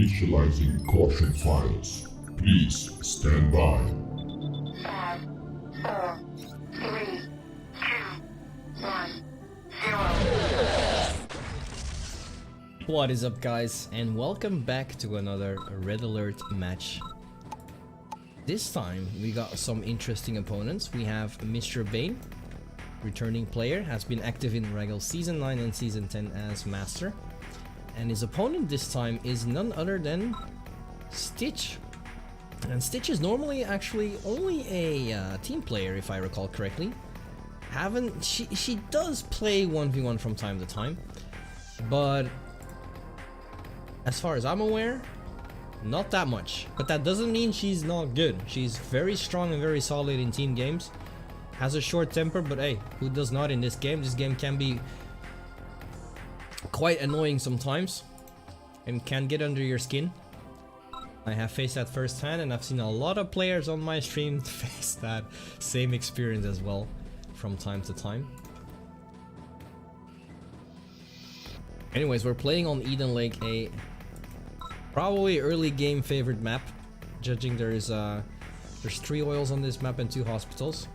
Initializing caution files. Please stand by. 5, 4, 3, 2, 1, 0. What is up, guys, and welcome back to another Red Alert match. This time we got some interesting opponents. We have Mr. Bain, returning player, has been active in Regal Season 9 and Season 10 as Master. And his opponent this time is none other than Stitch. And Stitch is normally actually only a team player, if I recall correctly. She does play 1v1 from time to time, but as far as I'm aware, not that much. But that doesn't mean she's not good. She's very strong and very solid in team games. Has a short temper, but hey, who does not in this game? This game can be quite annoying sometimes and can get under your skin. I have faced that firsthand, and I've seen a lot of players on my stream face that same experience as well from time to time. Anyways, we're playing on Eden Lake, a probably early game favorite map, judging there's 3 oils on this map and 2 hospitals.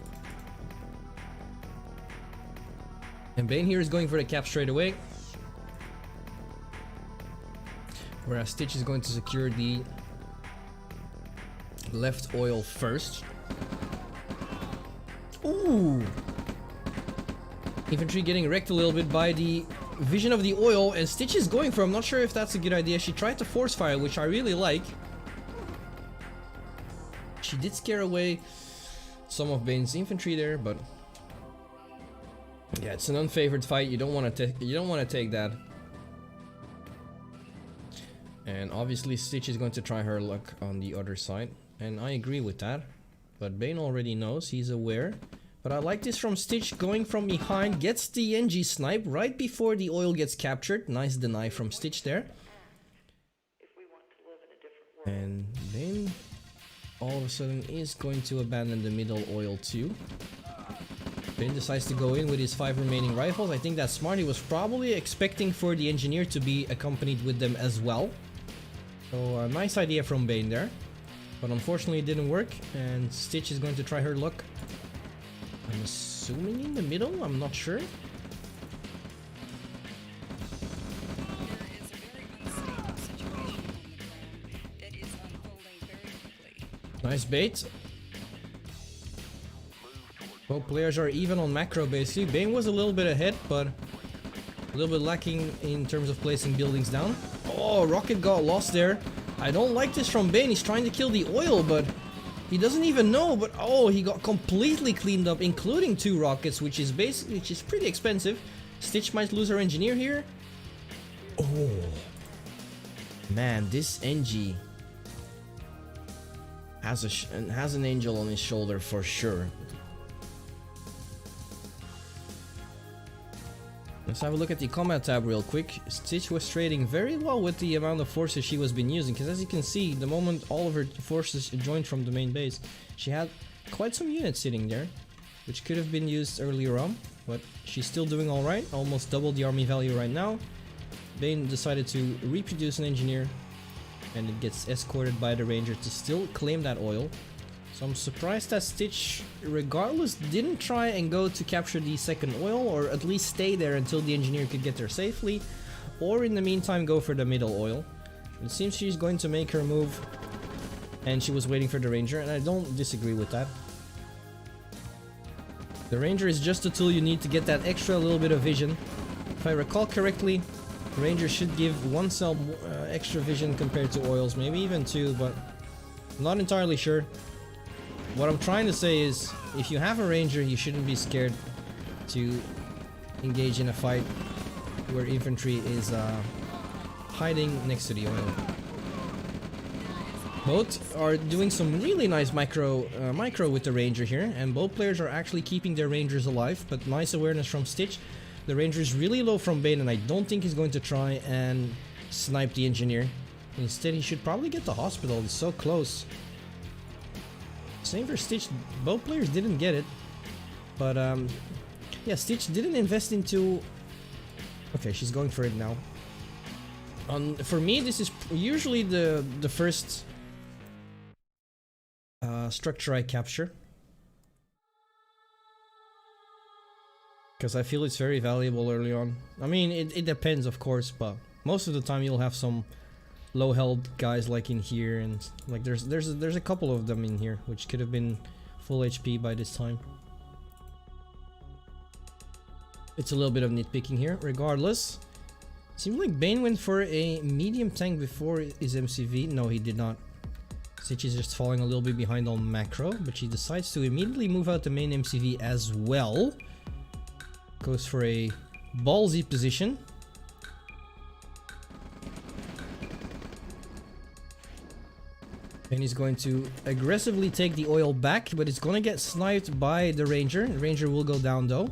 And Bain here is going for the cap straight away, whereas Stitch is going to secure the left oil first. Ooh! Infantry getting wrecked a little bit by the vision of the oil, and Stitch is going for, I'm not sure if that's a good idea. She tried to force fire, which I really like. She did scare away some of Bain's infantry there, but yeah, it's an unfavored fight. You don't want to take that. And obviously Stitch is going to try her luck on the other side, and I agree with that. But Bain already knows, he's aware. But I like this from Stitch, going from behind, gets the NG snipe right before the oil gets captured. Nice deny from Stitch there. And Bain all of a sudden is going to abandon the middle oil too. Bain decides to go in with his 5 remaining rifles. I think that's smart. He was probably expecting for the engineer to be accompanied with them as well. So a nice idea from Bain there. But unfortunately it didn't work, and Stitch is going to try her luck. I'm assuming in the middle, I'm not sure. Nice bait. Both players are even on macro basically. Bain was a little bit ahead, but a little bit lacking in terms of placing buildings down. Oh, rocket got lost there. I don't like this from Bain. He's trying to kill the oil, but he doesn't even know. But oh, he got completely cleaned up, including 2 rockets, which is pretty expensive. Stitch might lose her engineer here. Oh man, this NG has an angel on his shoulder for sure. Let's have a look at the combat tab real quick. Stitch was trading very well with the amount of forces she was been using, because as you can see, the moment all of her forces joined from the main base, she had quite some units sitting there, which could have been used earlier on, but she's still doing alright, almost double the army value right now. Bain decided to reproduce an engineer, and it gets escorted by the ranger to still claim that oil. So I'm surprised that Stitch, regardless, didn't try and go to capture the second oil, or at least stay there until the engineer could get there safely, or in the meantime go for the middle oil. It seems she's going to make her move, and she was waiting for the ranger, and I don't disagree with that. The ranger is just a tool you need to get that extra little bit of vision. If I recall correctly, the ranger should give 1 cell extra vision compared to oils, maybe even 2, but I'm not entirely sure. What I'm trying to say is, if you have a ranger, you shouldn't be scared to engage in a fight where infantry is hiding next to the oil. Both are doing some really nice micro with the ranger here, and both players are actually keeping their rangers alive, but nice awareness from Stitch. The ranger is really low from Bain, and I don't think he's going to try and snipe the engineer. Instead, he should probably get the hospital. It's so close. Same for Stitch. Both players didn't get it, but yeah, Stitch didn't invest into... Okay, she's going for it now. For me, this is usually the first structure I capture. Because I feel it's very valuable early on. I mean, it depends, of course, but most of the time you'll have some low health guys like in here, and like there's a couple of them in here which could have been full HP by this time. It's a little bit of nitpicking here. Regardless, seems like Bain went for a medium tank before his MCV. No, he did not. Stitch is just falling a little bit behind on macro, but she decides to immediately move out the main MCV as well. Goes for a ballsy position. And he's going to aggressively take the oil back, but it's going to get sniped by the Ranger. The Ranger will go down though.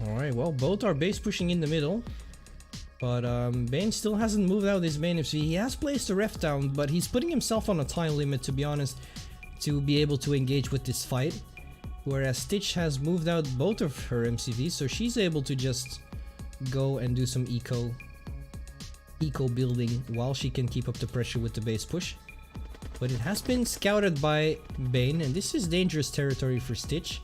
Alright, well, both are base pushing in the middle. But Bain still hasn't moved out his main FC. He has placed a ref down, but he's putting himself on a time limit, to be honest, to be able to engage with this fight. Whereas Stitch has moved out both of her MCVs, so she's able to just go and do some eco building while she can keep up the pressure with the base push. But it has been scouted by Bain, and this is dangerous territory for Stitch.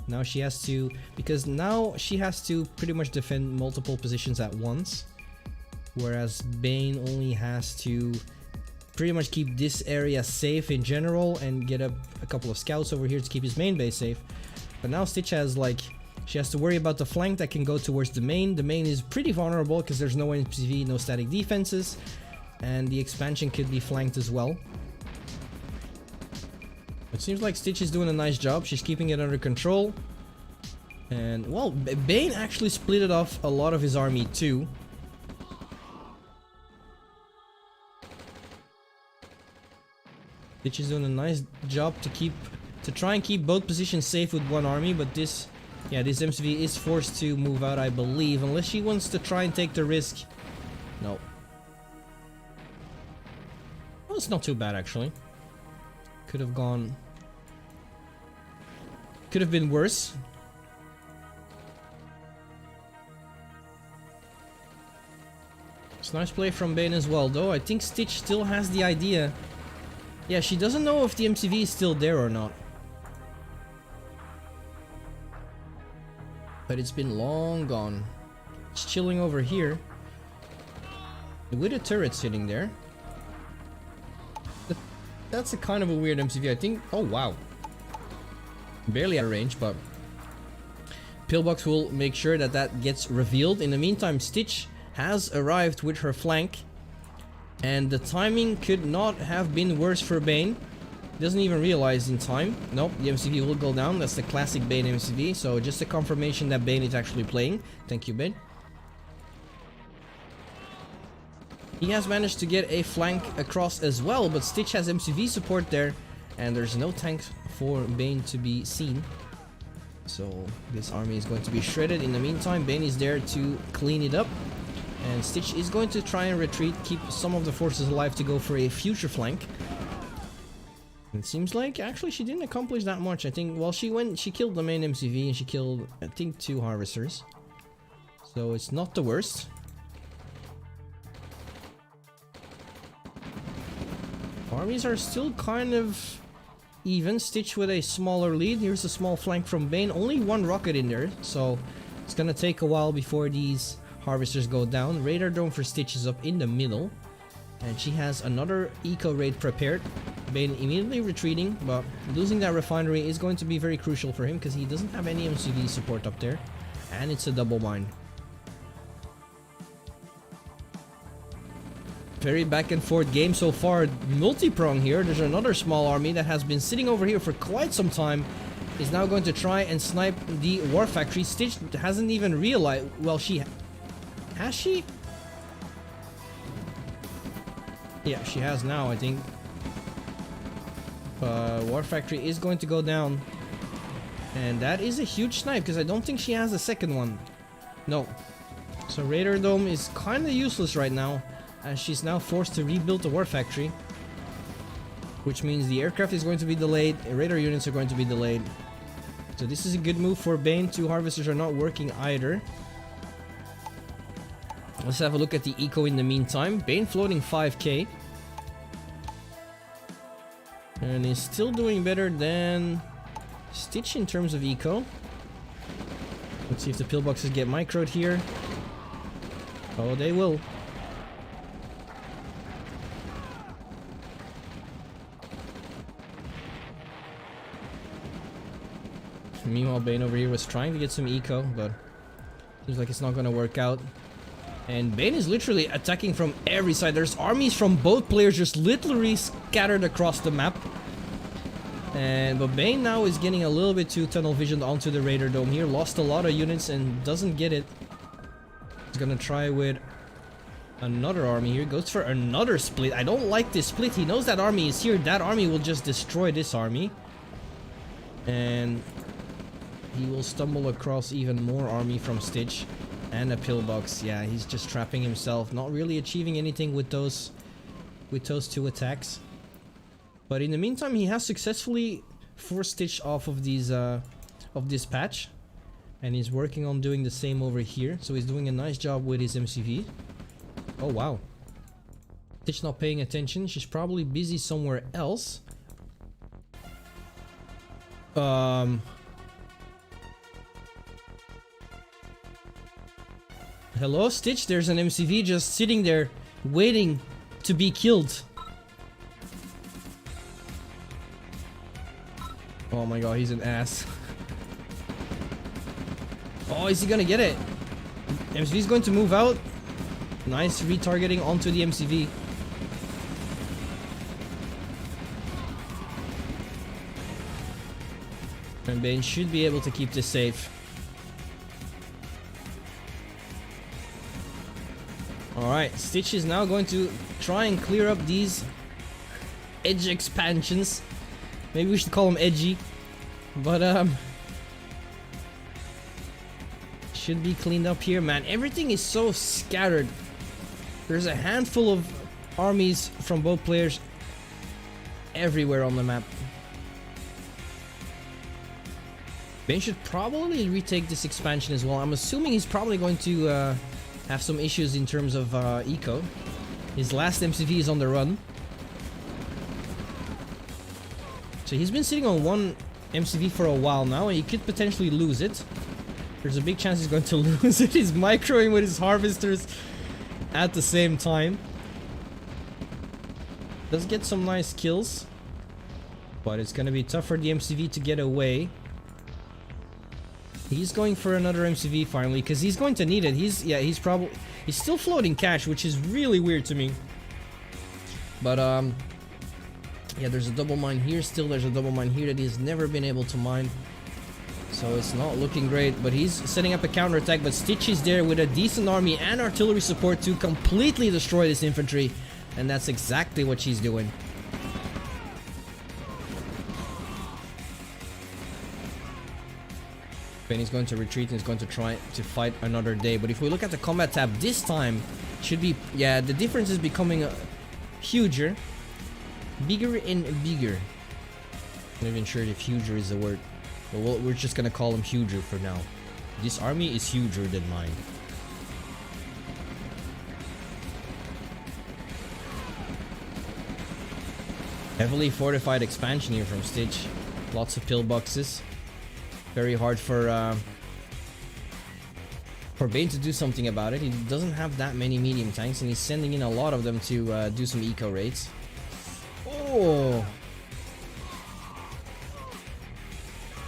Now she has to, because now she has to pretty much defend multiple positions at once. Whereas Bain only has to pretty much keep this area safe in general and get a couple of scouts over here to keep his main base safe. But now Stitch has she has to worry about the flank that can go towards the main. The main is pretty vulnerable because there's no MCV, no static defenses. And the expansion could be flanked as well. It seems like Stitch is doing a nice job. She's keeping it under control. And, well, Bain actually split off a lot of his army too. Stitch is doing a nice job to try and keep both positions safe with one army, but this MCV is forced to move out, I believe, unless she wants to try and take the risk. No. Well, it's not too bad actually. Could have been worse. It's nice play from Bain as well, though. I think Stitch still has the idea. Yeah, she doesn't know if the MCV is still there or not. But it's been long gone. It's chilling over here. With a turret sitting there. That's a kind of a weird MCV, I think. Oh, wow. Barely out of range, but Pillbox will make sure that that gets revealed. In the meantime, Stitch has arrived with her flank. And the timing could not have been worse for Bain. Doesn't even realize in time. Nope, the MCV will go down. That's the classic Bain MCV. So just a confirmation that Bain is actually playing. Thank you, Bain. He has managed to get a flank across as well, but Stitch has MCV support there, and there's no tank for Bain to be seen. So this army is going to be shredded. In the meantime, Bain is there to clean it up, and Stitch is going to try and retreat, keep some of the forces alive to go for a future flank. It seems like actually she didn't accomplish that much. I think, well, she killed the main MCV and she killed, I think, 2 harvesters. So it's not the worst. Armies are still kind of even. Stitch with a smaller lead. Here's a small flank from Bain. Only 1 rocket in there, so it's gonna take a while before these harvesters go down. Radar dome for Stitch is up in the middle, and she has another eco raid prepared. Bain immediately retreating, but losing that refinery is going to be very crucial for him because he doesn't have any MCV support up there, and it's a double mine. Very back and forth game so far. Multi-prong here. There's another small army that has been sitting over here for quite some time. Is now going to try and snipe the war factory. Stitch hasn't even realized. Well, has she? Yeah, she has now, I think. War factory is going to go down, and that is a huge snipe because I don't think she has a second one. No. So radar dome is kind of useless right now, as she's now forced to rebuild the war factory. which means the aircraft is going to be delayed, radar units are going to be delayed. So this is a good move for Bain. 2 harvesters are not working either. Let's have a look at the eco in the meantime. Bain floating 5k. And is still doing better than Stitch in terms of eco. Let's see if the pillboxes get microed here. Oh, they will. Meanwhile, Bain over here was trying to get some eco, but seems like it's not going to work out. And Bain is literally attacking from every side. There's armies from both players just literally scattered across the map. But Bain now is getting a little bit too tunnel visioned onto the radar dome here. Lost a lot of units and doesn't get it. He's gonna try with another army here. Goes for another split. I don't like this split. He knows that army is here. That army will just destroy this army. And he will stumble across even more army from Stitch. And a pillbox. Yeah, he's just trapping himself. Not really achieving anything with those 2 attacks. But in the meantime, he has successfully forced Stitch off of these of this patch. And he's working on doing the same over here. So he's doing a nice job with his MCV. Oh wow. Stitch not paying attention. She's probably busy somewhere else. Hello, Stitch? There's an MCV just sitting there, waiting to be killed. Oh my god, he's an ass. Oh, is he gonna get it? MCV's going to move out. Nice retargeting onto the MCV. And Bain should be able to keep this safe. Alright, Stitch is now going to try and clear up these edge expansions. Maybe we should call them edgy. But should be cleaned up here, man. Everything is so scattered. There's a handful of armies from both players everywhere on the map. Bain should probably retake this expansion as well. I'm assuming he's probably going to have some issues in terms of eco. His last MCV is on the run. So he's been sitting on 1 MCV for a while now, and he could potentially lose it. There's a big chance he's going to lose it. He's microing with his harvesters at the same time. Does get some nice kills, but it's going to be tough for the MCV to get away. He's going for another MCV finally, because he's going to need it. He's still floating cash, which is really weird to me. But yeah, there's a double mine here. Still, there's a double mine here that he's never been able to mine. So it's not looking great, but he's setting up a counterattack. But Stitch is there with a decent army and artillery support to completely destroy this infantry, and that's exactly what she's doing. Bain is going to retreat and is going to try to fight another day. But if we look at the combat tab this time, should be, yeah, the difference is becoming huger, bigger and bigger. I'm not even sure if huger is the word, but we're just gonna call him huger for now. This army is huger than mine. Heavily fortified expansion here from Stitch. Lots of pillboxes. Very hard for Bain to do something about it. He doesn't have that many medium tanks, and he's sending in a lot of them to do some eco raids. Oh,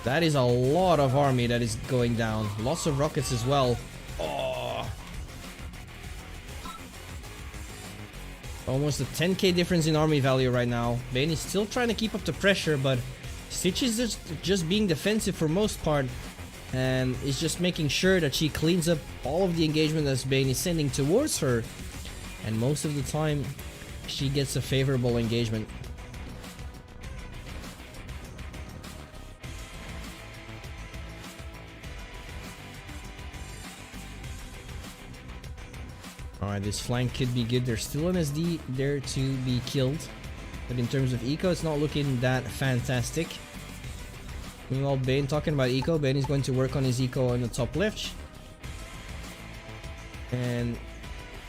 that is a lot of army that is going down. Lots of rockets as well. Oh, almost a 10k difference in army value right now. Bain is still trying to keep up the pressure, but Stitch is just being defensive for most part, and is just making sure that she cleans up all of the engagement that Bain is sending towards her, and most of the time she gets a favorable engagement. Alright, this flank could be good. There's still an SD there to be killed. But in terms of eco, it's not looking that fantastic. Meanwhile, Bain talking about eco. Bain is going to work on his eco on the top left. And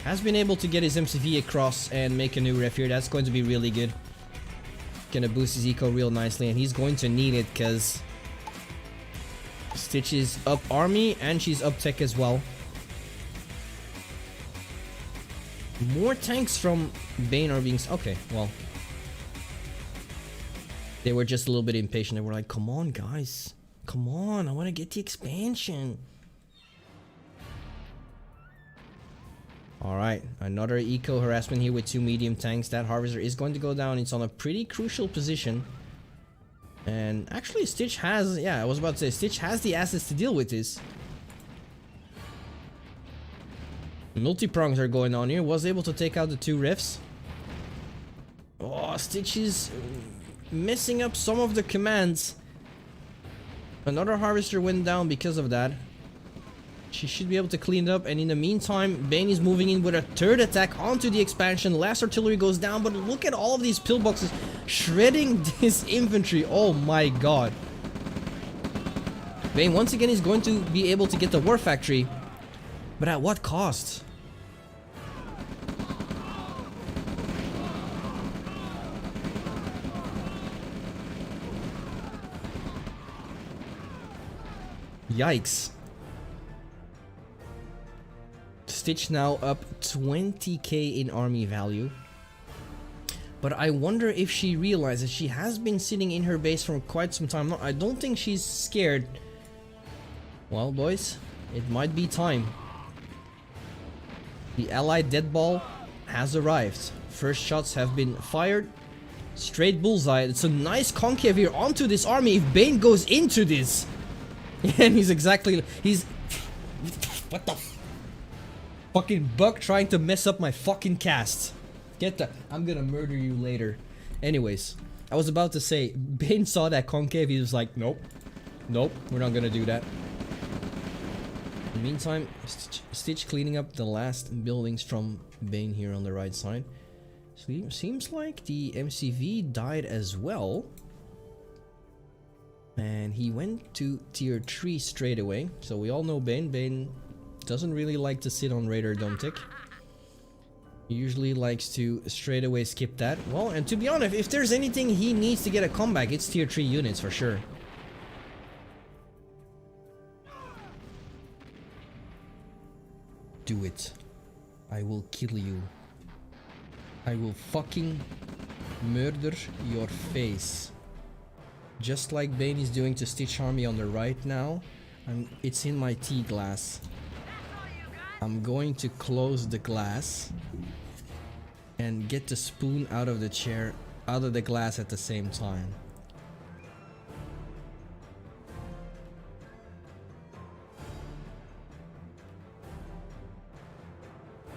has been able to get his MCV across and make a new ref here. That's going to be really good. Gonna boost his eco real nicely, and he's going to need it because Stitch is up army and she's up tech as well. More tanks from Bain are being... Okay, well. They were just a little bit impatient. They were like, come on, guys. Come on, I want to get the expansion. Alright, another eco harassment here with 2 medium tanks. That harvester is going to go down. It's on a pretty crucial position. And actually Stitch has... Yeah, I was about to say, Stitch has the assets to deal with this. Multi-prongs are going on here. Was able to take out the 2 refs. Oh, Stitch is messing up some of the commands. Another harvester went down because of that. She should be able to clean it up, and in the meantime, Bain is moving in with a 3rd attack onto the expansion. Last artillery goes down, but look at all of these pillboxes shredding this infantry. Oh my god. Bain once again is going to be able to get the war factory, but at what cost? Yikes. Stitch now up 20k in army value. But I wonder if she realizes she has been sitting in her base for quite some time. No, I don't think she's scared. Well, boys, it might be time. The allied deadball has arrived. First shots have been fired. Straight bullseye. It's a nice concave here onto this army if Bain goes into this. And he's what the fucking bug trying to mess up my fucking cast. Get the... I'm gonna murder you later. Anyways, I was about to say, Bain saw that concave, he was like, nope. Nope, we're not gonna do that. In the meantime, Stitch cleaning up the last buildings from Bain here on the right side. So seems like the MCV died as well. And he went to tier 3 straight away. So we all know Bain. Bain doesn't really like to sit on radar dome tick. He usually likes to straight away skip that. Well, and to be honest, if there's anything he needs to get a comeback, it's tier 3 units for sure. Do it. I will kill you. I will fucking murder your face. Just like Bain is doing to Stitch Army on the right now. It's in my tea glass. I'm going to close the glass and get the spoon out of the chair, out of the glass at the same time.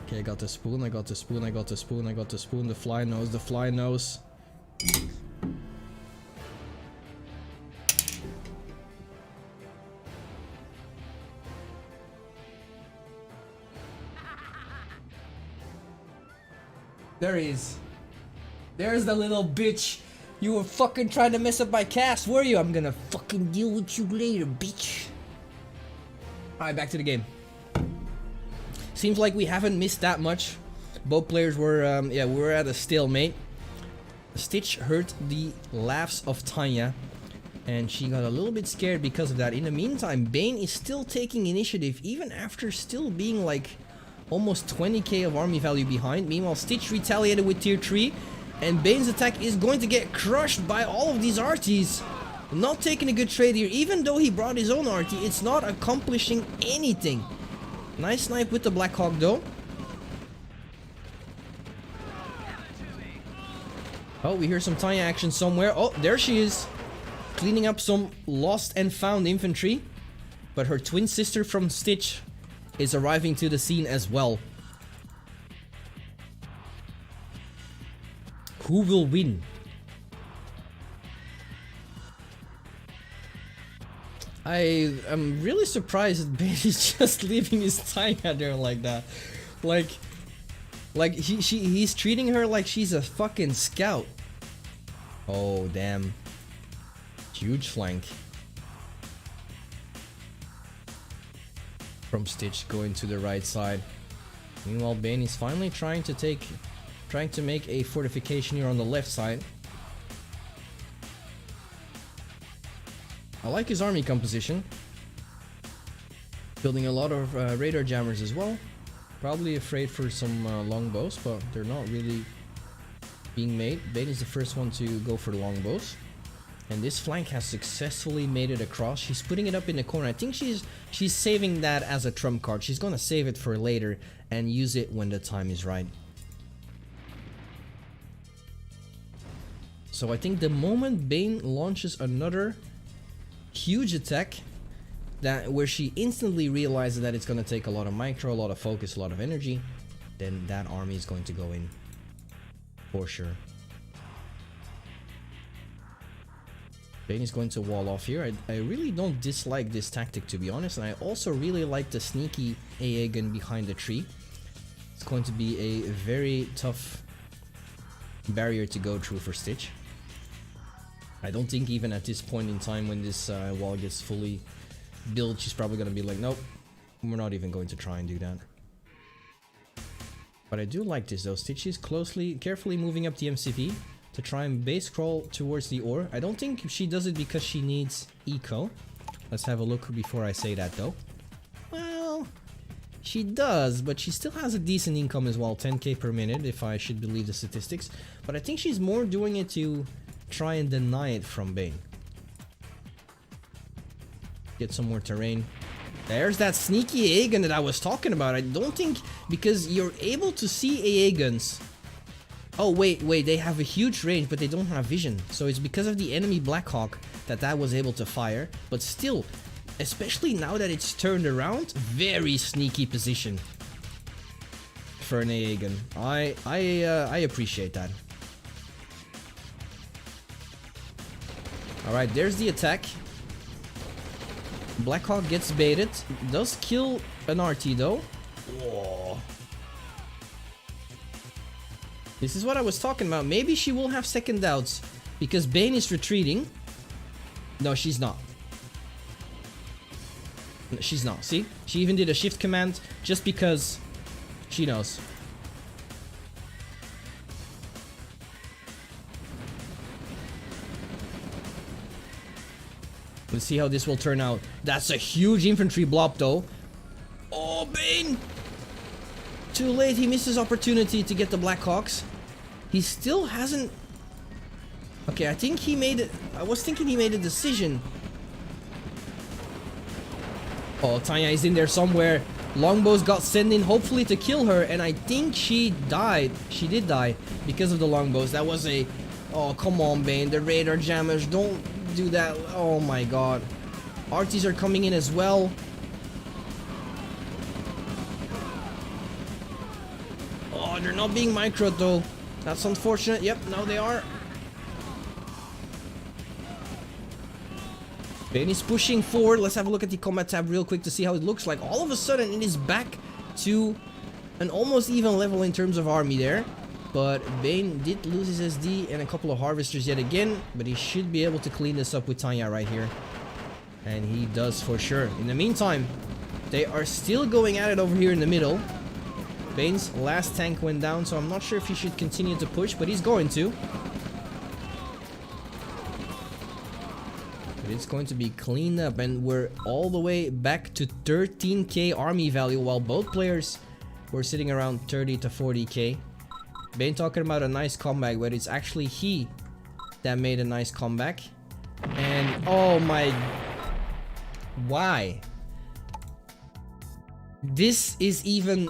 Okay, I got the spoon, I got the spoon, I got the spoon, I got the spoon, the fly nose, the fly nose. There he is. There's the little bitch. You were fucking trying to mess up my cast, were you? I'm gonna fucking deal with you later, bitch. Alright, back to the game. Seems like we haven't missed that much. Both players were, yeah, we were at a stalemate. Stitch heard the laughs of Tanya, and she got a little bit scared because of that. In the meantime, Bain is still taking initiative, even after still being like almost 20k of army value behind. Meanwhile, Stitch retaliated with tier 3, and Bain's attack is going to get crushed by all of these arties. Not taking a good trade here. Even though he brought his own arty, it's not accomplishing anything. Nice snipe with the Black Hawk though. Oh, we hear some Tanya action somewhere. Oh, there she is. Cleaning up some lost and found infantry. But her twin sister from Stitch is arriving to the scene as well. Who will win? I am really surprised that Bain is just leaving his Tanya there like that. Like he's treating her like she's a fucking scout. Oh, damn. Huge flank. From Stitch going to the right side. Meanwhile, Bain is finally trying to make a fortification here on the left side. I like his army composition. Building a lot of radar jammers as well. Probably afraid for some longbows, but they're not really being made. Bain is the first one to go for the longbows. And this flank has successfully made it across. She's putting it up in the corner. I think she's saving that as a trump card. She's gonna save it for later and use it when the time is right. So I think the moment Bain launches another huge attack, where she instantly realizes that it's gonna take a lot of micro, a lot of focus, a lot of energy, then that army is going to go in for sure. Bain is going to wall off here. I really don't dislike this tactic, to be honest, and I also really like the sneaky AA gun behind the tree. It's going to be a very tough barrier to go through for Stitch. I don't think even at this point in time when this wall gets fully built, she's probably going to be like, nope, we're not even going to try and do that. But I do like this though. Stitch is carefully moving up the MCP to try and base crawl towards the ore. I don't think she does it because she needs eco. Let's have a look before I say that though. Well, she does, but she still has a decent income as well, 10k per minute if I should believe the statistics. But I think she's more doing it to try and deny it from Bain. Get some more terrain. There's that sneaky AA gun that I was talking about. I don't think, because you're able to see AA guns. Oh wait, they have a huge range, but they don't have vision. So it's because of the enemy Blackhawk that was able to fire. But still, especially now that it's turned around, very sneaky position for an AA gun. I appreciate that. All right, there's the attack. Blackhawk gets baited. Does kill an RT though. Whoa. This is what I was talking about. Maybe she will have second doubts because Bain is retreating. No, she's not. She's not. See? She even did a shift command just because she knows. Let's see how this will turn out. That's a huge infantry blob though. Oh, Bain! Too late, he missed his opportunity to get the Blackhawks. He still hasn't... Okay, I think he made it... I was thinking he made a decision. Oh, Tanya is in there somewhere. Longbows got sent in hopefully to kill her, and I think she died. She did die because of the longbows. That was a... Oh, come on, Bain. The radar jammers, don't do that. Oh my god. RTs are coming in as well. Oh, they're not being micro though. That's unfortunate. Yep, now they are. Bain is pushing forward. Let's have a look at the combat tab real quick to see how it looks like. All of a sudden, it is back to an almost even level in terms of army there. But Bain did lose his SD and a couple of harvesters yet again. But he should be able to clean this up with Tanya right here. And he does for sure. In the meantime, they are still going at it over here in the middle. Bain's last tank went down, so I'm not sure if he should continue to push, but he's going to. But it's going to be cleaned up, and we're all the way back to 13k army value, while both players were sitting around 30 to 40k. Bain talking about a nice comeback, but it's actually he that made a nice comeback. And oh my... Why? This is even...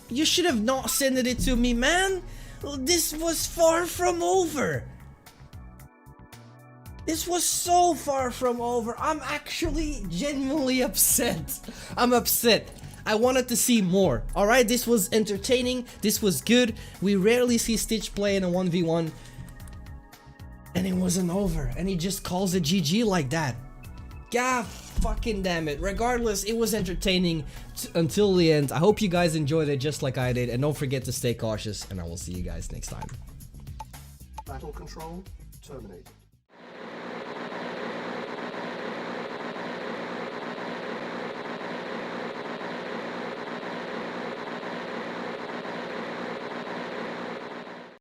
You should have not sent it to me, man. This was far from over. This was so far from over. I'm actually genuinely upset. I'm upset. I wanted to see more. Alright, this was entertaining. This was good. We rarely see Stitch play in a 1v1. And it wasn't over. And he just calls it GG like that. God fucking damn it. Regardless, it was entertaining until the end. I hope you guys enjoyed it just like I did. And don't forget to stay cautious. And I will see you guys next time. Battle control terminated.